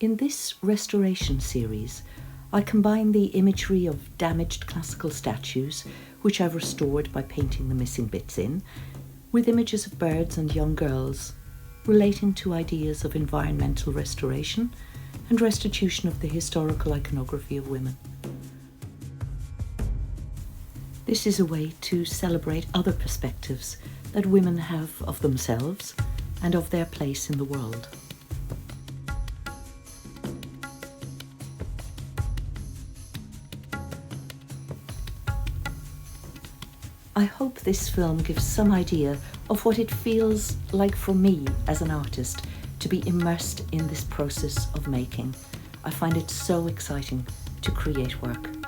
In this restoration series, I combine the imagery of damaged classical statues, which I've restored by painting the missing bits in, with images of birds and young girls relating to ideas of environmental restoration and restitution of the historical iconography of women. This is a way to celebrate other perspectives that women have of themselves and of their place in the world. I hope this film gives some idea of what it feels like for me as an artist to be immersed in this process of making. I find it so exciting to create work.